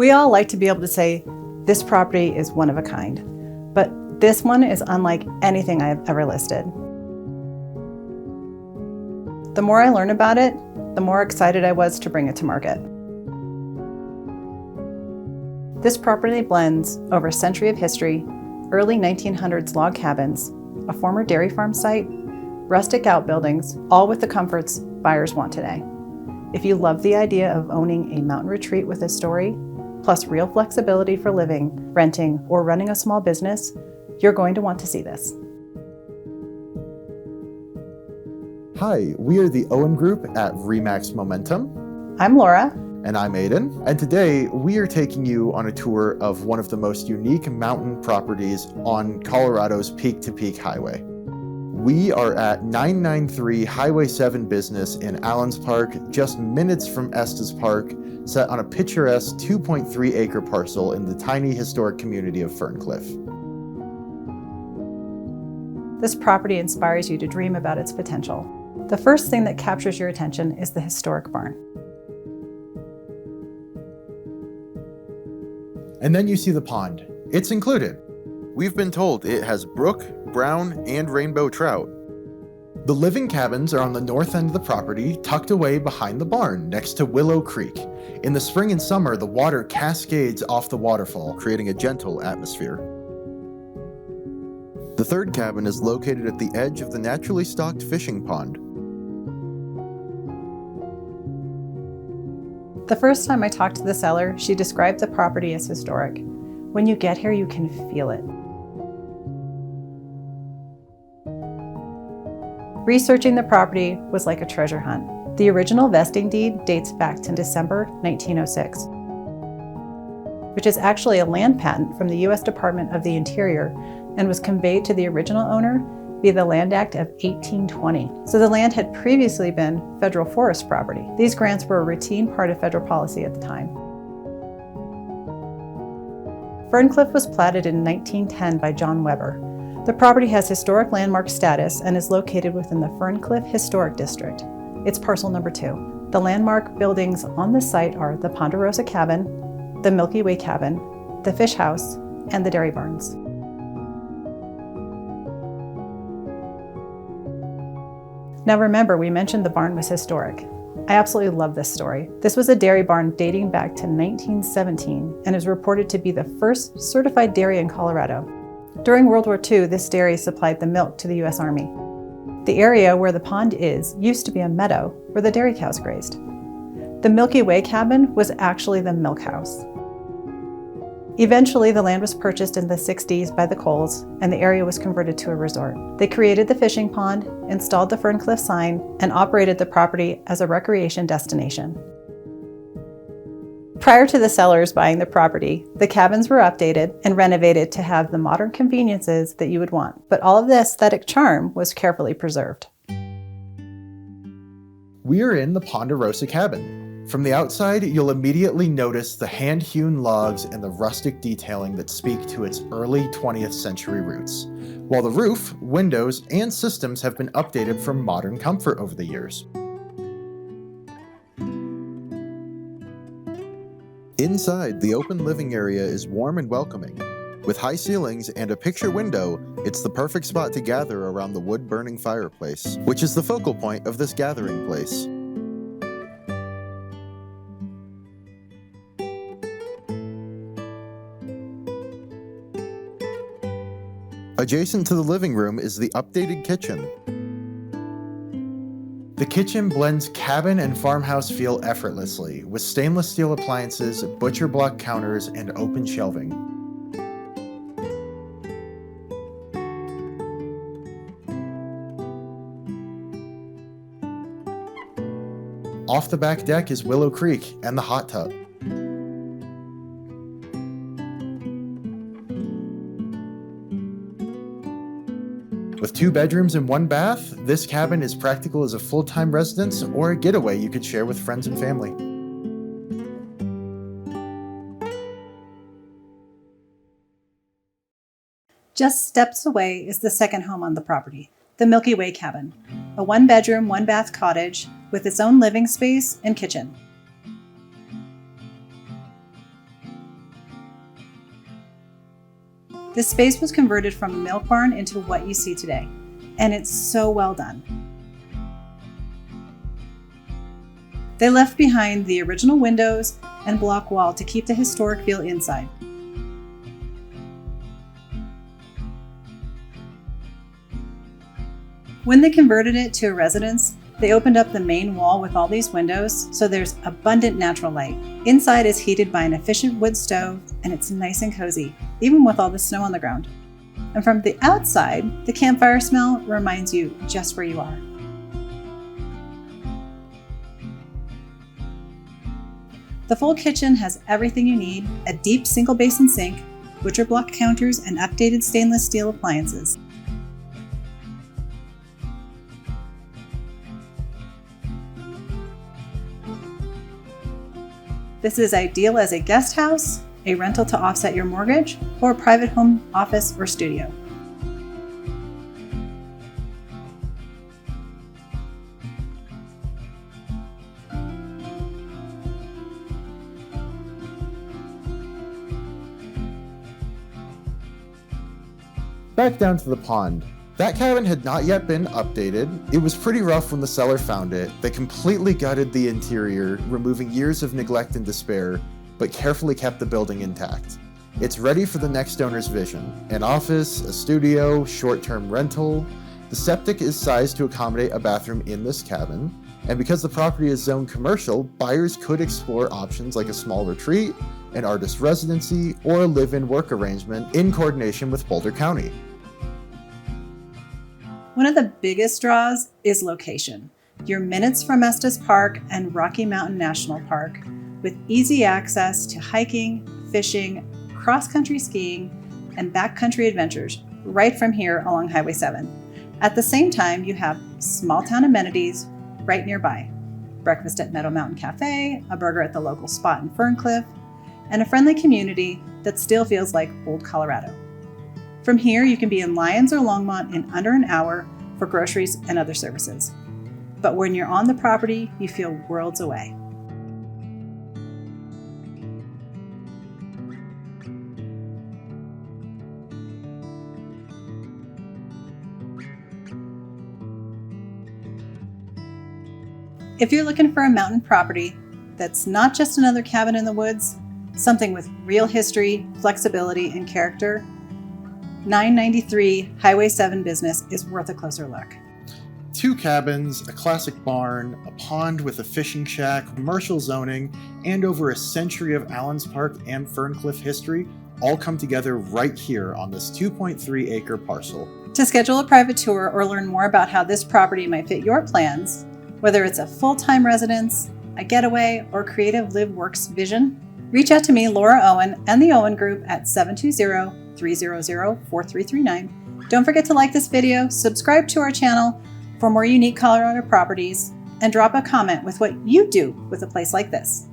We all like to be able to say, this property is one of a kind, but this one is unlike anything I've ever listed. The more I learned about it, the more excited I was to bring it to market. This property blends over a century of history, early 1900s log cabins, a former dairy farm site, rustic outbuildings, all with the comforts buyers want today. If you love the idea of owning a mountain retreat with a story, plus real flexibility for living, renting, or running a small business, you're going to want to see this. Hi, we are the Owen Group at Remax Momentum. I'm Laura. And I'm Aiden. And today we are taking you on a tour of one of the most unique mountain properties on Colorado's peak-to-peak highway. We are at 993 Highway 7 Business in Allenspark, just minutes from Estes Park, set on a picturesque 2.3 acre parcel in the tiny historic community of Ferncliff. This property inspires you to dream about its potential. The first thing that captures your attention is the historic barn. And then you see the pond. It's included. We've been told it has brook, brown, and rainbow trout. The living cabins are on the north end of the property, tucked away behind the barn, next to Willow Creek. In the spring and summer, the water cascades off the waterfall, creating a gentle atmosphere. The third cabin is located at the edge of the naturally stocked fishing pond. The first time I talked to the seller, she described the property as historic. When you get here, you can feel it. Researching the property was like a treasure hunt. The original vesting deed dates back to December 1906, which is actually a land patent from the U.S. Department of the Interior and was conveyed to the original owner via the Land Act of 1820. So the land had previously been federal forest property. These grants were a routine part of federal policy at the time. Ferncliff was platted in 1910 by John Weber. The property has historic landmark status and is located within the Ferncliff Historic District. It's parcel number 2. The landmark buildings on the site are the Ponderosa Cabin, the Milky Way Cabin, the Fish House, and the Dairy Barns. Now remember, we mentioned the barn was historic. I absolutely love this story. This was a dairy barn dating back to 1917 and is reported to be the first certified dairy in Colorado. During World War II, this dairy supplied the milk to the U.S. Army. The area where the pond is used to be a meadow where the dairy cows grazed. The Milky Way Cabin was actually the milk house. Eventually, the land was purchased in the 60s by the Coles, and the area was converted to a resort. They created the fishing pond, installed the Ferncliff sign, and operated the property as a recreation destination. Prior to the sellers buying the property, the cabins were updated and renovated to have the modern conveniences that you would want, but all of the aesthetic charm was carefully preserved. We are in the Ponderosa Cabin. From the outside, you'll immediately notice the hand-hewn logs and the rustic detailing that speak to its early 20th century roots, while the roof, windows, and systems have been updated for modern comfort over the years. Inside, the open living area is warm and welcoming. With high ceilings and a picture window, it's the perfect spot to gather around the wood-burning fireplace, which is the focal point of this gathering place. Adjacent to the living room is the updated kitchen. The kitchen blends cabin and farmhouse feel effortlessly, with stainless steel appliances, butcher block counters, and open shelving. Off the back deck is Willow Creek and the hot tub. With 2 bedrooms and 1 bath, this cabin is practical as a full-time residence or a getaway you could share with friends and family. Just steps away is the second home on the property, the Milky Way Cabin, a 1-bedroom, 1-bath cottage with its own living space and kitchen. This space was converted from a milk barn into what you see today, and it's so well done. They left behind the original windows and block wall to keep the historic feel inside. When they converted it to a residence, they opened up the main wall with all these windows, so there's abundant natural light. Inside is heated by an efficient wood stove, and it's nice and cozy, even with all the snow on the ground. And from the outside, the campfire smell reminds you just where you are. The full kitchen has everything you need: a deep single basin sink, butcher block counters, and updated stainless steel appliances. This is ideal as a guest house, a rental to offset your mortgage, or a private home, office, or studio. Back down to the pond. That cabin had not yet been updated. It was pretty rough when the seller found it. They completely gutted the interior, removing years of neglect and despair, but carefully kept the building intact. It's ready for the next owner's vision: an office, a studio, short-term rental. The septic is sized to accommodate a bathroom in this cabin, and because the property is zoned commercial, buyers could explore options like a small retreat, an artist residency, or a live-in work arrangement in coordination with Boulder County. One of the biggest draws is location. You're minutes from Estes Park and Rocky Mountain National Park, with easy access to hiking, fishing, cross-country skiing, and backcountry adventures right from here along Highway 7. At the same time, you have small-town amenities right nearby: breakfast at Meadow Mountain Cafe, a burger at the local spot in Ferncliff, and a friendly community that still feels like old Colorado. From here, you can be in Lyons or Longmont in under an hour for groceries and other services. But when you're on the property, you feel worlds away. If you're looking for a mountain property that's not just another cabin in the woods, something with real history, flexibility, and character, 993 Highway 7 business is worth a closer look. 2 cabins, a classic barn, a pond with a fishing shack, commercial zoning, and over a century of Allenspark and Ferncliff history all come together right here on this 2.3 acre parcel. To schedule a private tour or learn more about how this property might fit your plans, whether it's a full-time residence, a getaway, or creative live-works vision, reach out to me, Laura Owen, and the Owen Group at 720-300-4339. Don't forget to like this video, subscribe to our channel for more unique Colorado properties, and drop a comment with what you do with a place like this.